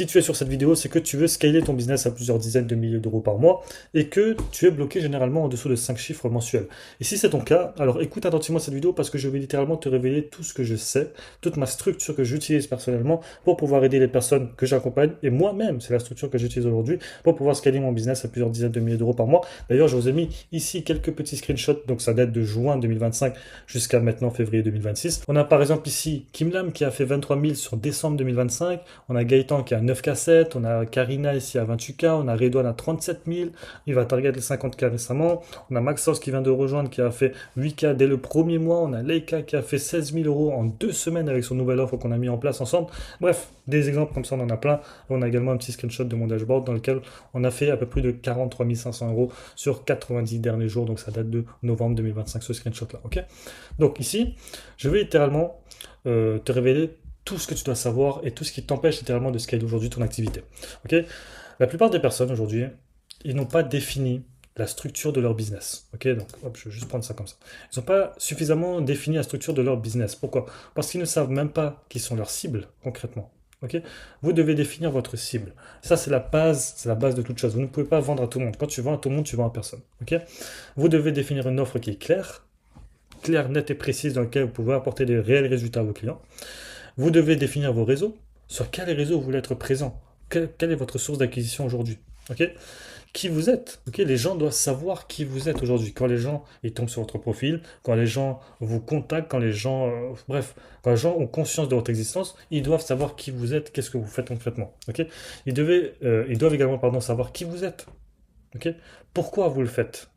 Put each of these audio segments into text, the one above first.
Si tu es sur cette vidéo, c'est que tu veux scaler ton business à plusieurs dizaines de milliers d'euros par mois et que tu es bloqué généralement en dessous de 5 chiffres mensuels. Et si c'est ton cas, alors écoute attentivement cette vidéo parce que je vais littéralement te révéler tout ce que je sais, toute ma structure que j'utilise personnellement pour pouvoir aider les personnes que j'accompagne et moi-même, c'est la structure que j'utilise aujourd'hui pour pouvoir scaler mon business à plusieurs dizaines de milliers d'euros par mois. D'ailleurs, je vous ai mis ici quelques petits screenshots, donc ça date de juin 2025 jusqu'à maintenant février 2026. On a par exemple ici Kim Lam qui a fait 23 000 sur décembre 2025, on a Gaëtan qui a 9K7, on a Karina ici à 28K, on a Redouane à 37 000, il va target les 50K récemment, on a Maxos qui vient de rejoindre qui a fait 8K dès le premier mois, on a Leica qui a fait 16 000 euros en 2 semaines avec son nouvel offre qu'on a mis en place ensemble. Bref, des exemples comme ça on en a plein. On a également un petit screenshot de mon dashboard dans lequel on a fait à peu près de 43 500 euros sur 90 derniers jours, donc ça date de novembre 2025 ce screenshot là, ok. Donc ici, je vais littéralement te révéler tout ce que tu dois savoir et tout ce qui t'empêche littéralement de scaler aujourd'hui ton activité. Ok. La plupart des personnes aujourd'hui, ils n'ont pas défini la structure de leur business. Ok, donc hop, je vais juste prendre ça comme ça. Ils n'ont pas suffisamment défini la structure de leur business. Pourquoi? Parce qu'ils ne savent même pas qui sont leurs cibles concrètement. Ok, vous devez définir votre cible. Ça, c'est la base de toute chose. Vous ne pouvez pas vendre à tout le monde. Quand tu vends à tout le monde, tu vends à personne. Ok, vous devez définir une offre qui est claire, nette et précise dans laquelle vous pouvez apporter des réels résultats à vos clients. Vous devez définir vos réseaux. Sur quels réseaux vous voulez être présent? Quelle est votre source d'acquisition aujourd'hui? Ok, qui vous êtes. Ok, les gens doivent savoir qui vous êtes aujourd'hui. Quand les gens ils tombent sur votre profil, quand les gens vous contactent, quand les gens, bref, quand les gens ont conscience de votre existence, ils doivent savoir qui vous êtes, qu'est-ce que vous faites concrètement. Ok, ils doivent également, pardon, savoir qui vous êtes. Ok, pourquoi vous le faites.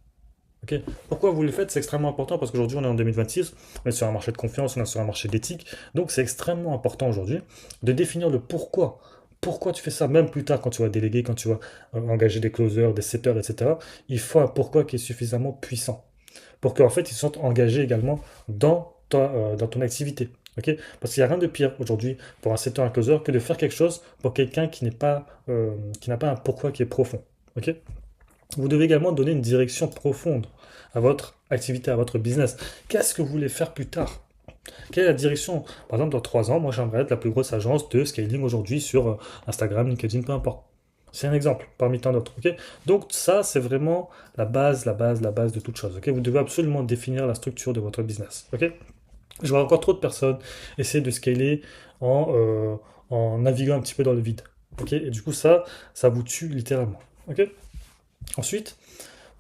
Ok, pourquoi vous le faites, c'est extrêmement important parce qu'aujourd'hui on est en 2026, on est sur un marché de confiance, on est sur un marché d'éthique, donc c'est extrêmement important aujourd'hui de définir le pourquoi. Pourquoi tu fais ça, même plus tard quand tu vas déléguer, quand tu vas engager des closers, des setters, etc. Il faut un pourquoi qui est suffisamment puissant pour qu'en fait ils soient engagés également dans ton activité. Ok, parce qu'il n'y a rien de pire aujourd'hui pour un setter, un closer que de faire quelque chose pour quelqu'un qui n'a pas un pourquoi qui est profond. Ok, vous devez également donner une direction profonde à votre activité, à votre business. Qu'est-ce que vous voulez faire plus tard? Quelle est la direction? Par exemple, dans 3 ans, moi j'aimerais être la plus grosse agence de scaling aujourd'hui sur Instagram, LinkedIn, peu importe. C'est un exemple parmi tant d'autres. Ok, donc ça, c'est vraiment la base de toute chose. Ok, vous devez absolument définir la structure de votre business. Ok, je vois encore trop de personnes essayer de scaler en naviguant un petit peu dans le vide. Ok, et du coup ça vous tue littéralement. Ok. Ensuite,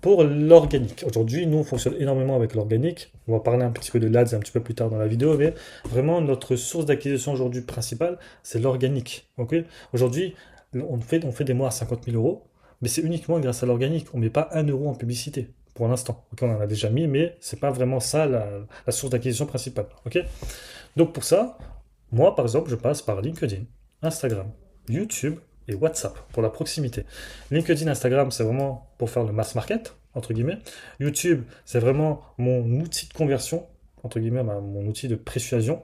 pour l'organique. Aujourd'hui, nous, on fonctionne énormément avec l'organique. On va parler un petit peu de l'ADS un petit peu plus tard dans la vidéo, mais vraiment, notre source d'acquisition aujourd'hui principale, c'est l'organique. Okay, aujourd'hui, on fait des mois à 50 000 euros, mais c'est uniquement grâce à l'organique. On ne met pas 1 euro en publicité pour l'instant. Okay, on en a déjà mis, mais c'est pas vraiment ça la source d'acquisition principale. Okay, donc pour ça, moi, par exemple, je passe par LinkedIn, Instagram, YouTube et WhatsApp pour la proximité. LinkedIn, Instagram, c'est vraiment pour faire le mass market, entre guillemets. YouTube, c'est vraiment mon outil de conversion, entre guillemets, mon outil de persuasion.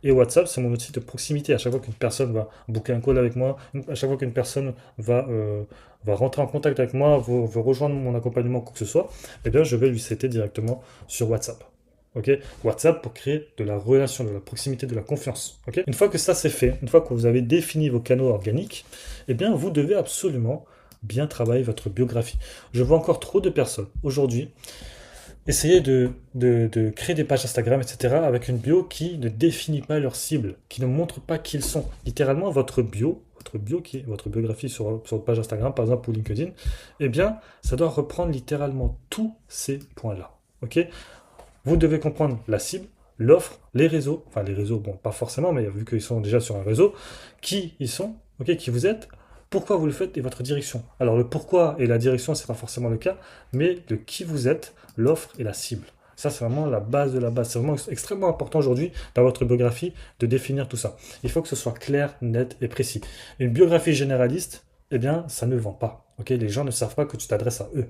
Et WhatsApp, c'est mon outil de proximité. À chaque fois qu'une personne va booker un call avec moi, à chaque fois qu'une personne va rentrer en contact avec moi, veut rejoindre mon accompagnement, quoi que ce soit, eh bien, je vais lui citer directement sur WhatsApp. Ok, WhatsApp pour créer de la relation, de la proximité, de la confiance. Ok, une fois que ça c'est fait, une fois que vous avez défini vos canaux organiques, eh bien vous devez absolument bien travailler votre biographie. Je vois encore trop de personnes aujourd'hui essayer de créer des pages Instagram, etc. avec une bio qui ne définit pas leur cible, qui ne montre pas qui ils sont. Littéralement, votre biographie sur votre page Instagram, par exemple, ou LinkedIn, eh bien, ça doit reprendre littéralement tous ces points-là. Ok, vous devez comprendre la cible, l'offre, les réseaux, enfin les réseaux, bon, pas forcément, mais vu qu'ils sont déjà sur un réseau, qui ils sont, ok, qui vous êtes, pourquoi vous le faites et votre direction. Alors le pourquoi et la direction, c'est pas forcément le cas, mais le qui vous êtes, l'offre et la cible. Ça, c'est vraiment la base de la base. C'est vraiment extrêmement important aujourd'hui dans votre biographie de définir tout ça. Il faut que ce soit clair, net et précis. Une biographie généraliste, eh bien, ça ne vend pas. Ok, les gens ne savent pas que tu t'adresses à eux.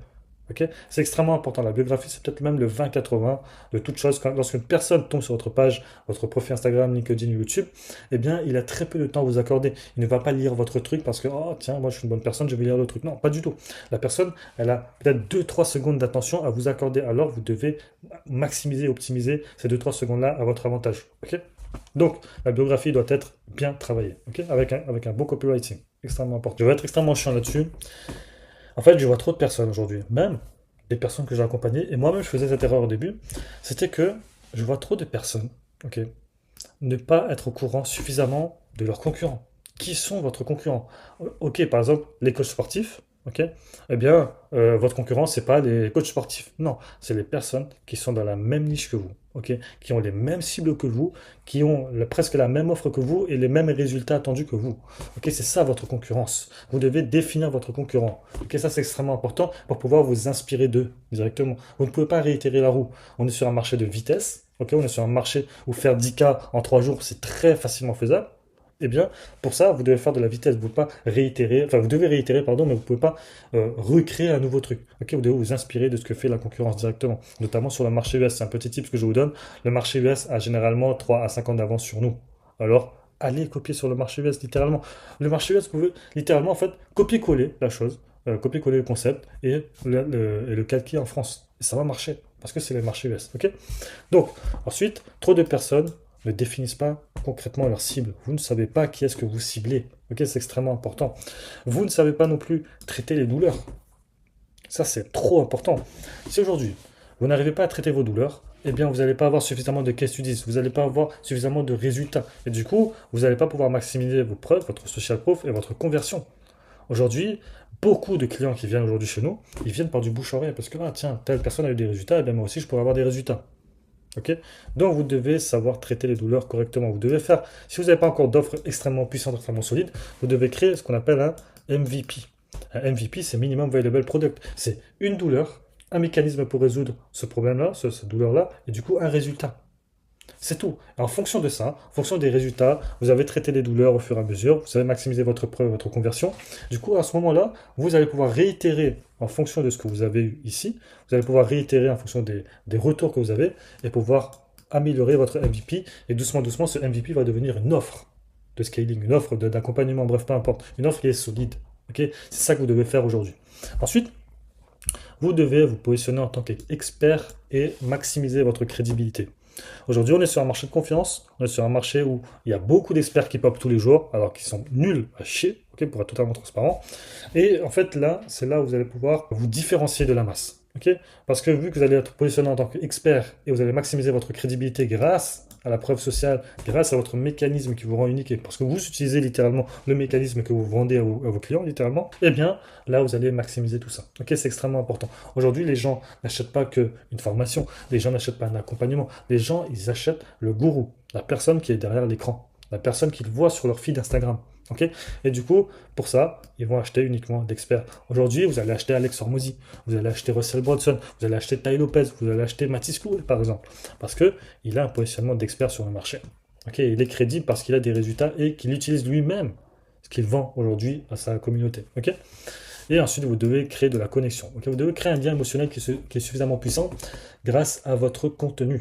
Okay, c'est extrêmement important. La biographie, c'est peut-être même le 20-80 de toute chose. Lorsqu'une personne tombe sur votre page, votre profil Instagram, LinkedIn, YouTube, eh bien, il a très peu de temps à vous accorder. Il ne va pas lire votre truc parce que, oh, tiens, moi, je suis une bonne personne, je vais lire le truc. Non, pas du tout. La personne, elle a peut-être 2-3 secondes d'attention à vous accorder. Alors, vous devez maximiser, optimiser ces 2-3 secondes-là à votre avantage. Okay, donc, la biographie doit être bien travaillée, okay, avec un bon copywriting. extrêmement important. Je vais être extrêmement chiant là-dessus. En fait, je vois trop de personnes aujourd'hui, même des personnes que j'ai accompagnées, et moi-même je faisais cette erreur au début, c'était que je vois trop de personnes, ok, ne pas être au courant suffisamment de leurs concurrents. Qui sont votre concurrent? Ok, par exemple, les coachs sportifs, ok, eh bien, votre concurrent, c'est pas les coachs sportifs. Non, c'est les personnes qui sont dans la même niche que vous, ok, qui ont les mêmes cibles que vous, qui ont presque la même offre que vous et les mêmes résultats attendus que vous. Ok, c'est ça votre concurrence. Vous devez définir votre concurrent. Ok, ça c'est extrêmement important pour pouvoir vous inspirer d'eux directement. Vous ne pouvez pas réitérer la roue. On est sur un marché de vitesse. Ok, on est sur un marché où faire 10K en 3 jours, c'est très facilement faisable. Eh bien, pour ça, vous devez faire de la vitesse. Vous ne pouvez pas réitérer, enfin, vous devez réitérer, pardon, mais vous ne pouvez pas recréer un nouveau truc. Ok, vous devez vous inspirer de ce que fait la concurrence directement, notamment sur le marché US. C'est un petit tip que je vous donne. Le marché US a généralement 3 à 5 ans d'avance sur nous. Alors, allez copier sur le marché US, littéralement. Le marché US, vous pouvez littéralement, en fait, copier-coller la chose, copier-coller le concept et le calquer en France. Et ça va marcher, parce que c'est le marché US. Ok. Donc, ensuite, trop de personnes ne définissent pas concrètement leur cible. Vous ne savez pas qui est-ce que vous ciblez. Ok, c'est extrêmement important. Vous ne savez pas non plus traiter les douleurs. Ça, c'est trop important. Si aujourd'hui, vous n'arrivez pas à traiter vos douleurs, eh bien, vous n'allez pas avoir suffisamment de case studies, vous n'allez pas avoir suffisamment de résultats. Et du coup, vous n'allez pas pouvoir maximiser vos preuves, votre social proof et votre conversion. Aujourd'hui, beaucoup de clients qui viennent aujourd'hui chez nous, ils viennent par du bouche-oreille parce que, ah, tiens, telle personne a eu des résultats, et bien moi aussi, je pourrais avoir des résultats. Ok. Donc vous devez savoir traiter les douleurs correctement. Vous devez faire, si vous n'avez pas encore d'offres extrêmement puissantes, extrêmement solides, vous devez créer ce qu'on appelle un MVP. Un MVP, c'est Minimum Viable Product. C'est une douleur, un mécanisme pour résoudre ce problème-là, cette douleur-là, et du coup un résultat. C'est tout. Et en fonction de ça, en fonction des résultats, vous avez traité les douleurs au fur et à mesure, vous avez maximisé votre preuve, votre conversion. Du coup, à ce moment-là, vous allez pouvoir réitérer en fonction de ce que vous avez eu ici, vous allez pouvoir réitérer en fonction des retours que vous avez et pouvoir améliorer votre MVP. Et doucement, doucement, ce MVP va devenir une offre de scaling, une offre d'accompagnement, bref, peu importe, une offre qui est solide. Ok. C'est ça que vous devez faire aujourd'hui. Ensuite, vous devez vous positionner en tant qu'expert et maximiser votre crédibilité. Aujourd'hui, on est sur un marché de confiance, on est sur un marché où il y a beaucoup d'experts qui popent tous les jours, alors qu'ils sont nuls à chier, ok, pour être totalement transparent. Et en fait, là, c'est là où vous allez pouvoir vous différencier de la masse. Ok. Parce que vu que vous allez être positionné en tant qu'expert et vous allez maximiser votre crédibilité grâce à la preuve sociale, grâce à votre mécanisme qui vous rend unique, et parce que vous utilisez littéralement le mécanisme que vous vendez à vos clients, littéralement, eh bien, là, vous allez maximiser tout ça. Ok, c'est extrêmement important. Aujourd'hui, les gens n'achètent pas qu'une formation, les gens n'achètent pas un accompagnement, les gens, ils achètent le gourou, la personne qui est derrière l'écran, la personne qu'ils voient sur leur feed Instagram. Ok. Et du coup, pour ça, ils vont acheter uniquement d'experts. Aujourd'hui, vous allez acheter Alex Hormozy, vous allez acheter Russell Brunson, vous allez acheter Tai Lopez, vous allez acheter Mathis Cloud, par exemple. Parce qu'il a un positionnement d'expert sur le marché. Ok. Il est crédible parce qu'il a des résultats et qu'il utilise lui-même ce qu'il vend aujourd'hui à sa communauté. Ok. Et ensuite, vous devez créer de la connexion. Okay. Vous devez créer un lien émotionnel qui est suffisamment puissant grâce à votre contenu.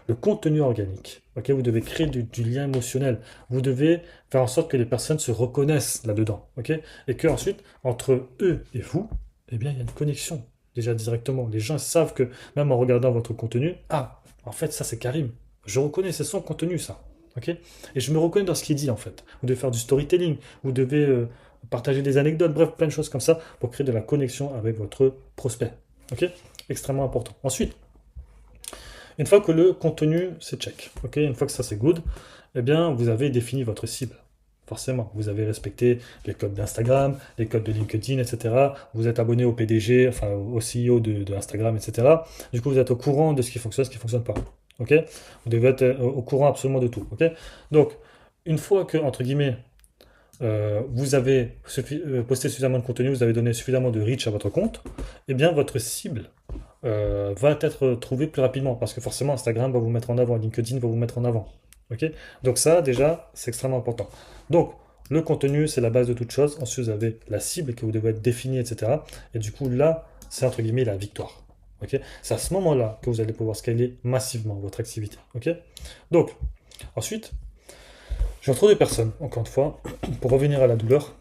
Le contenu organique. Okay. Vous devez créer du lien émotionnel. Vous devez faire en sorte que les personnes se reconnaissent là-dedans. Okay. Et qu'ensuite, entre eux et vous, eh bien, il y a une connexion déjà directement. Les gens savent que même en regardant votre contenu, ah, en fait, ça c'est Karim. Je reconnais, c'est son contenu, ça. Okay. Et je me reconnais dans ce qu'il dit, en fait. Vous devez faire du storytelling. Vous devez partager des anecdotes, bref, plein de choses comme ça pour créer de la connexion avec votre prospect. Ok. Extrêmement important. Ensuite, une fois que le contenu c'est check, ok, une fois que ça c'est good, eh bien vous avez défini votre cible. Forcément, vous avez respecté les codes d'Instagram, les codes de LinkedIn, etc. Vous êtes abonné au PDG, enfin au CEO de Instagram, etc. Du coup, vous êtes au courant de ce qui fonctionne, ce qui ne fonctionne pas. Ok. Vous devez être au courant absolument de tout. Ok. Donc, une fois que, entre guillemets, vous avez posté suffisamment de contenu, vous avez donné suffisamment de reach à votre compte, eh bien votre cible va être trouvée plus rapidement parce que forcément Instagram va vous mettre en avant, LinkedIn va vous mettre en avant. Ok. Donc ça déjà c'est extrêmement important. Donc le contenu c'est la base de toute chose. Ensuite vous avez la cible que vous devez être définie, etc. Et du coup là c'est entre guillemets la victoire. Ok. C'est à ce moment-là que vous allez pouvoir scaler massivement votre activité. Ok. Donc ensuite j'ai trop de personnes, encore une fois, pour revenir à la douleur,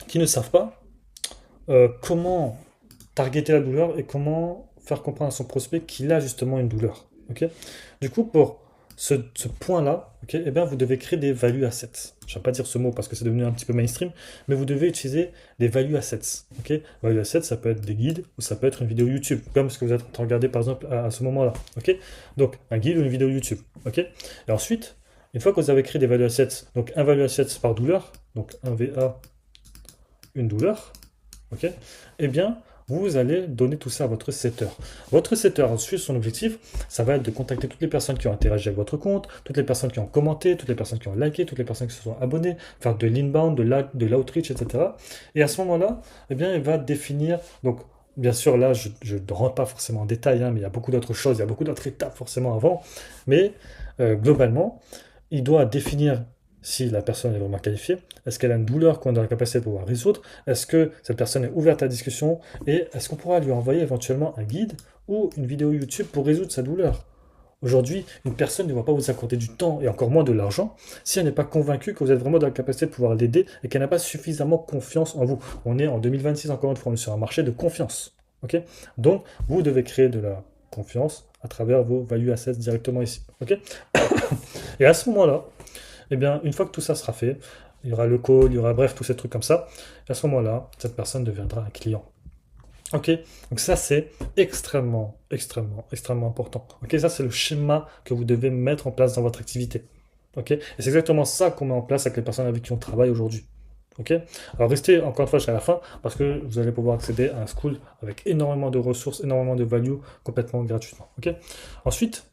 qui ne savent pas comment targeter la douleur et comment faire comprendre à son prospect qu'il a justement une douleur. Ok. Du coup, pour ce point-là, ok, eh bien, vous devez créer des value assets. Je ne vais pas dire ce mot parce que c'est devenu un petit peu mainstream, mais vous devez utiliser des value assets. Ok, value assets, ça peut être des guides ou ça peut être une vidéo YouTube, comme ce que vous êtes en train de regarder par exemple à ce moment-là. Ok, donc un guide ou une vidéo YouTube. Ok, et ensuite, une fois que vous avez créé des value assets, donc un value assets par douleur, donc un VA, une douleur, ok, eh bien, vous allez donner tout ça à votre setter. Votre setter, ensuite, son objectif, ça va être de contacter toutes les personnes qui ont interagi avec votre compte, toutes les personnes qui ont commenté, toutes les personnes qui ont liké, toutes les personnes qui se sont abonnées, faire de l'inbound, de l'outreach, etc. Et à ce moment-là, eh bien, il va définir, donc, bien sûr, là, je ne rentre pas forcément en détail, hein, mais il y a beaucoup d'autres choses, il y a beaucoup d'autres étapes forcément avant, mais globalement, il doit définir si la personne est vraiment qualifiée, est-ce qu'elle a une douleur qu'on a la capacité de pouvoir résoudre, est-ce que cette personne est ouverte à la discussion, et est-ce qu'on pourra lui envoyer éventuellement un guide ou une vidéo YouTube pour résoudre sa douleur. Aujourd'hui, une personne ne va pas vous accorder du temps et encore moins de l'argent si elle n'est pas convaincue que vous êtes vraiment dans la capacité de pouvoir l'aider et qu'elle n'a pas suffisamment confiance en vous. On est en 2026, encore une fois, on est sur un marché de confiance. Ok, donc, vous devez créer de la confiance à travers vos value assets directement ici. Ok, et à ce moment-là, eh bien, une fois que tout ça sera fait, il y aura le call, il y aura bref, tous ces trucs comme ça. Et à ce moment-là, cette personne deviendra un client. Ok, donc ça c'est extrêmement, extrêmement, extrêmement important. Ok, ça c'est le schéma que vous devez mettre en place dans votre activité. Ok, et c'est exactement ça qu'on met en place avec les personnes avec qui on travaille aujourd'hui. Ok, alors restez encore une fois jusqu'à la fin parce que vous allez pouvoir accéder à un school avec énormément de ressources, énormément de value complètement gratuitement. Ok, ensuite,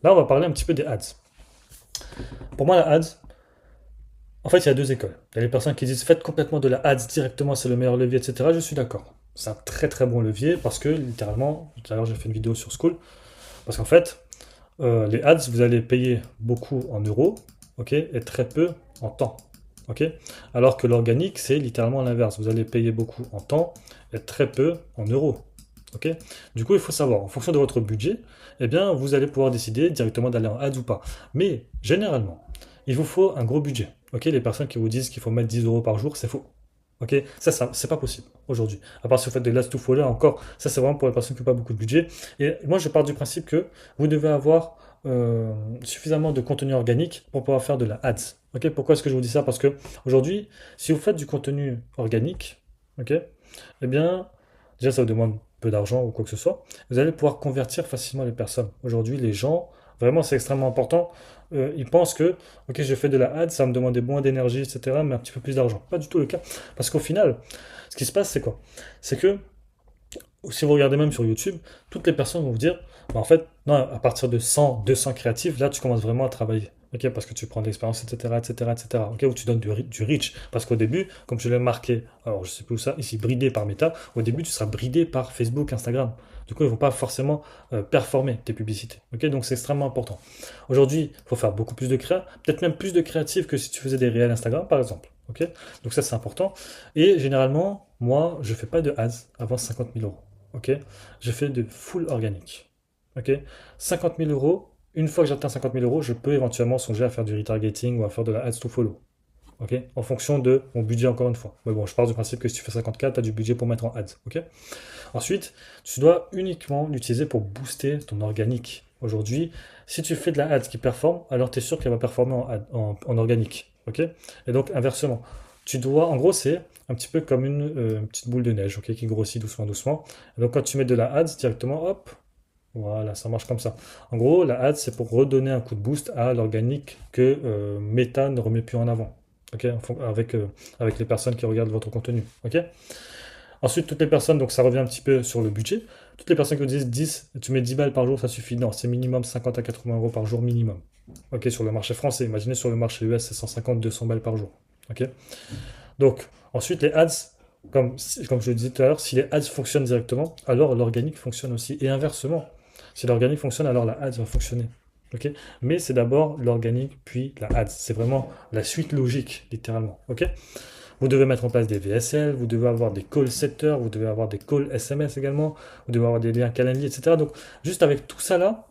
là on va parler un petit peu des ads. Pour moi, la ads, en fait, il y a deux écoles. Il y a les personnes qui disent faites complètement de la ads directement, c'est le meilleur levier, etc. Je suis d'accord. C'est un très très bon levier parce que littéralement, tout à l'heure j'ai fait une vidéo sur School, parce qu'en fait, les ads, vous allez payer beaucoup en euros, ok, et très peu en temps, ok. Alors que l'organique, c'est littéralement l'inverse. Vous allez payer beaucoup en temps et très peu en euros, ok. Du coup, il faut savoir, en fonction de votre budget, eh bien, vous allez pouvoir décider directement d'aller en ads ou pas. Mais généralement, il vous faut un gros budget. Ok, les personnes qui vous disent qu'il faut mettre 10 euros par jour, c'est faux. Ok, ça c'est pas possible aujourd'hui. À part si vous faites des last to follow, encore, ça c'est vraiment pour les personnes qui n'ont pas beaucoup de budget. Et moi je pars du principe que vous devez avoir suffisamment de contenu organique pour pouvoir faire de la ads. Ok, pourquoi est-ce que je vous dis ça? Parce que aujourd'hui, si vous faites du contenu organique, ok, eh bien, déjà ça vous demande peu d'argent ou quoi que ce soit. Vous allez pouvoir convertir facilement les personnes. Aujourd'hui, les gens, vraiment c'est extrêmement important. Ils pensent que, ok, je fais de la ad, ça va me demander moins d'énergie, etc., mais un petit peu plus d'argent. Pas du tout le cas. Parce qu'au final, ce qui se passe, c'est quoi? C'est que, si vous regardez même sur YouTube, toutes les personnes vont vous dire, bah, en fait, non, à partir de 100, 200 créatifs, là, tu commences vraiment à travailler. Ok, parce que tu prends de l'expérience, etc., etc., etc. Ok, ou tu donnes du reach. Parce qu'au début, comme je l'ai marqué, alors je sais plus où ça, ici, bridé par Meta, au début, tu seras bridé par Facebook, Instagram. Du coup, ils ne vont pas forcément performer tes publicités. Ok, donc c'est extrêmement important. Aujourd'hui, il faut faire beaucoup plus de créa, peut-être même plus de créatifs que si tu faisais des réels Instagram, par exemple. Ok, donc ça, c'est important. Et généralement, moi, je ne fais pas de ads avant 50 000 euros. Ok, je fais de full organique. Ok, 50 000 euros. Une fois que j'atteins 50 000 euros, je peux éventuellement songer à faire du retargeting ou à faire de la ads to follow. Ok, en fonction de mon budget encore une fois. Mais bon, je pars du principe que si tu fais 50K, tu as du budget pour mettre en ads. Ok. Ensuite, tu dois uniquement l'utiliser pour booster ton organique. Aujourd'hui, si tu fais de la ads qui performe, alors tu es sûr qu'elle va performer en organique. Ok. Et donc inversement, tu dois, en gros, c'est un petit peu comme une petite boule de neige, ok, qui grossit doucement, doucement. Et donc quand tu mets de la ads directement, hop, voilà, ça marche comme ça. En gros, la ad, c'est pour redonner un coup de boost à l'organique que Meta ne remet plus en avant. Ok, avec les personnes qui regardent votre contenu. Ok. Ensuite, toutes les personnes, donc ça revient un petit peu sur le budget. Toutes les personnes qui vous disent 10, tu mets 10 balles par jour, ça suffit. Non, c'est minimum 50 à 80 euros par jour minimum. Ok, sur le marché français. Imaginez sur le marché US, c'est 150, 200 balles par jour. Ok. Donc, ensuite, les ads, comme je le disais tout à l'heure, si les ads fonctionnent directement, alors l'organique fonctionne aussi. Et inversement, si l'organique fonctionne, alors la ads va fonctionner. Ok, mais c'est d'abord l'organique, puis la ads. C'est vraiment la suite logique, littéralement. Ok. Vous devez mettre en place des VSL, vous devez avoir des call setters, vous devez avoir des calls SMS également, vous devez avoir des liens calendrier, etc. Donc, juste avec tout ça là,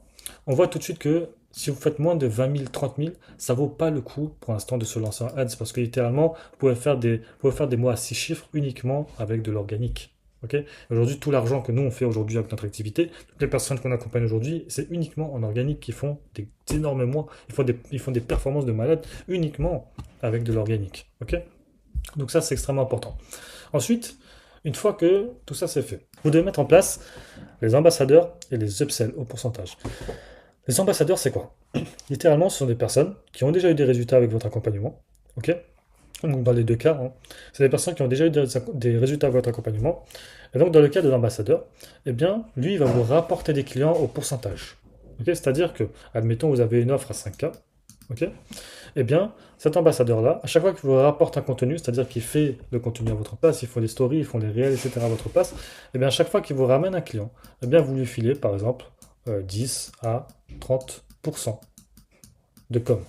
on voit tout de suite que si vous faites moins de 20 000, 30 000, ça vaut pas le coup pour l'instant de se lancer en ads parce que littéralement, vous pouvez faire des mois à 6 chiffres uniquement avec de l'organique. Ok. Aujourd'hui, tout l'argent que nous on fait aujourd'hui avec notre activité, toutes les personnes qu'on accompagne aujourd'hui, c'est uniquement en organique qui font des énormes mois, ils font des performances de malades uniquement avec de l'organique. Ok. Donc ça, c'est extrêmement important. Ensuite, une fois que tout ça c'est fait, vous devez mettre en place les ambassadeurs et les upsells au pourcentage. Les ambassadeurs, c'est quoi? Littéralement, ce sont des personnes qui ont déjà eu des résultats avec votre accompagnement. Ok. Donc dans les deux cas, hein, c'est des personnes qui ont déjà eu des résultats avec votre accompagnement. Et donc dans le cas de l'ambassadeur, eh bien, lui, il va vous rapporter des clients au pourcentage. Ok. C'est-à-dire que, admettons, vous avez une offre à 5K. Ok. Eh bien, cet ambassadeur-là, à chaque fois qu'il vous rapporte un contenu, c'est-à-dire qu'il fait le contenu à votre place, il font des stories, ils font des réels, etc. à votre place, eh bien, à chaque fois qu'il vous ramène un client, eh bien, vous lui filez, par exemple, 10 à 30% de com.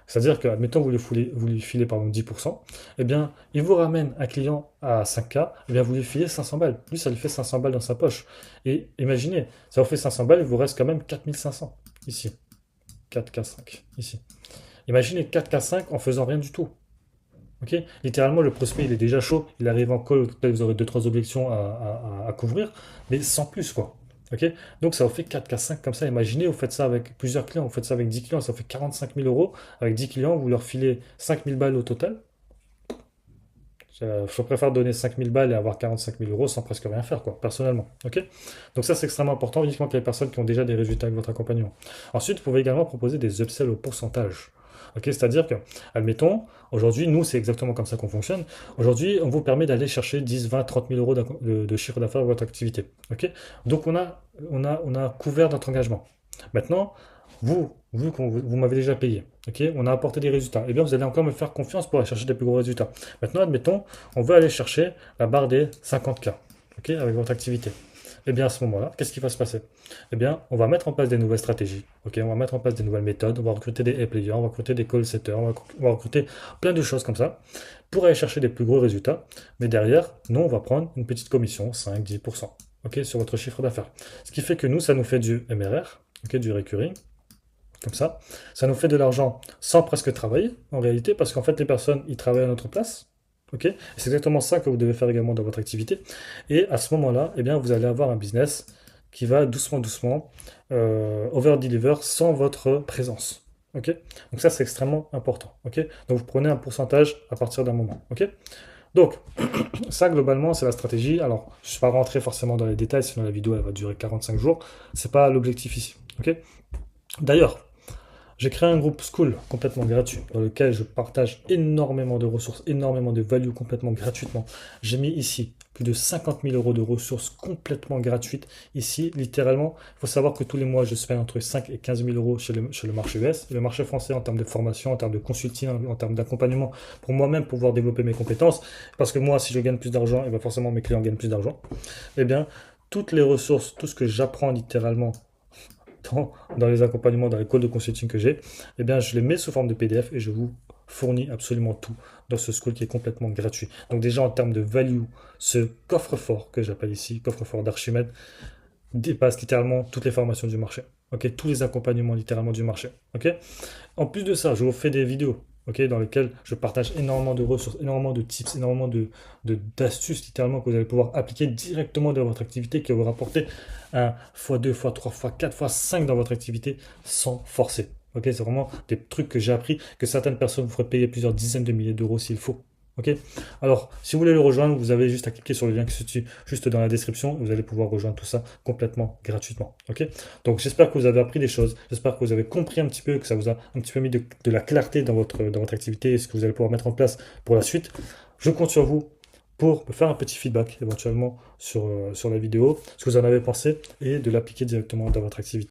C'est-à-dire que, admettons, vous lui filez par exemple 10%, eh bien, il vous ramène un client à 5K, eh bien, vous lui filez 500 balles. Lui, ça lui fait 500 balles dans sa poche. Et imaginez, ça vous fait 500 balles, il vous reste quand même 4500 ici. 4K5 ici. Imaginez 4K5 en faisant rien du tout. Ok. Littéralement, le prospect, il est déjà chaud, il arrive en call, vous aurez 2-3 objections à couvrir, mais sans plus, quoi. Ok. Donc, ça vous fait 4K5 comme ça. Imaginez, vous faites ça avec plusieurs clients, vous faites ça avec 10 clients, ça vous fait 45 000 euros. Avec 10 clients, vous leur filez 5 000 balles au total. Je préfère donner 5 000 balles et avoir 45 000 euros sans presque rien faire, quoi, personnellement. Ok. Donc, ça, c'est extrêmement important, uniquement pour les personnes qui ont déjà des résultats avec votre accompagnement. Ensuite, vous pouvez également proposer des upsells au pourcentage. Ok, c'est-à-dire que, admettons, aujourd'hui, nous, c'est exactement comme ça qu'on fonctionne. Aujourd'hui, on vous permet d'aller chercher 10, 20, 30 000 euros de chiffre d'affaires dans votre activité. Ok. Donc, on a couvert notre engagement. Maintenant, vu que vous m'avez déjà payé, ok, on a apporté des résultats, eh bien, vous allez encore me faire confiance pour aller chercher des plus gros résultats. Maintenant, admettons, on veut aller chercher la barre des 50K, ok, avec votre activité. Eh bien, à ce moment-là, qu'est-ce qui va se passer? Eh bien, on va mettre en place des nouvelles stratégies, ok, on va mettre en place des nouvelles méthodes, on va recruter des players, on va recruter des call setters, on va recruter plein de choses comme ça pour aller chercher des plus gros résultats. Mais derrière, nous, on va prendre une petite commission, 5-10%, ok, sur votre chiffre d'affaires. Ce qui fait que nous, ça nous fait du MRR, ok, du recurring. Comme ça nous fait de l'argent sans presque travailler, en réalité, parce qu'en fait, les personnes, ils travaillent à notre place. Ok. Et c'est exactement ça que vous devez faire également dans votre activité. Et à ce moment-là, eh bien, vous allez avoir un business qui va doucement, doucement over-deliver sans votre présence. Ok. Donc ça, c'est extrêmement important. Ok. Donc vous prenez un pourcentage à partir d'un moment. Ok. Donc, ça, globalement, c'est la stratégie. Alors, je ne suis pas rentré forcément dans les détails, sinon la vidéo, elle va durer 45 jours. C'est pas l'objectif ici. Ok. D'ailleurs, j'ai créé un groupe School complètement gratuit dans lequel je partage énormément de ressources, énormément de value complètement gratuitement. J'ai mis ici plus de 50 000 euros de ressources complètement gratuites. Ici, littéralement, il faut savoir que tous les mois, je spends entre 5 et 15 000 euros chez le marché US. Le marché français en termes de formation, en termes de consulting, en termes d'accompagnement, pour moi-même pouvoir développer mes compétences. Parce que moi, si je gagne plus d'argent, et bien forcément mes clients gagnent plus d'argent. Eh bien, toutes les ressources, tout ce que j'apprends littéralement dans les accompagnements, dans les calls de consulting que j'ai, eh bien, je les mets sous forme de PDF et je vous fournis absolument tout dans ce school qui est complètement gratuit. Donc déjà en termes de value, ce coffre-fort que j'appelle ici, coffre-fort d'Archimède, dépasse littéralement toutes les formations du marché. Ok, tous les accompagnements littéralement du marché. Ok. En plus de ça, je vous fais des vidéos. Ok, dans lesquelles je partage énormément de ressources, énormément de tips, énormément d'astuces littéralement que vous allez pouvoir appliquer directement dans votre activité qui va vous rapporter un x2, x3, x4, x5 dans votre activité sans forcer. Ok, c'est vraiment des trucs que j'ai appris, que certaines personnes vous feraient payer plusieurs dizaines de milliers d'euros s'il faut. Ok. Alors, si vous voulez le rejoindre, vous avez juste à cliquer sur le lien qui se situe juste dans la description. Vous allez pouvoir rejoindre tout ça complètement gratuitement. Ok. Donc, j'espère que vous avez appris des choses. J'espère que vous avez compris un petit peu, que ça vous a un petit peu mis de la clarté dans votre activité et ce que vous allez pouvoir mettre en place pour la suite. Je compte sur vous pour me faire un petit feedback éventuellement sur la vidéo, ce que vous en avez pensé et de l'appliquer directement dans votre activité.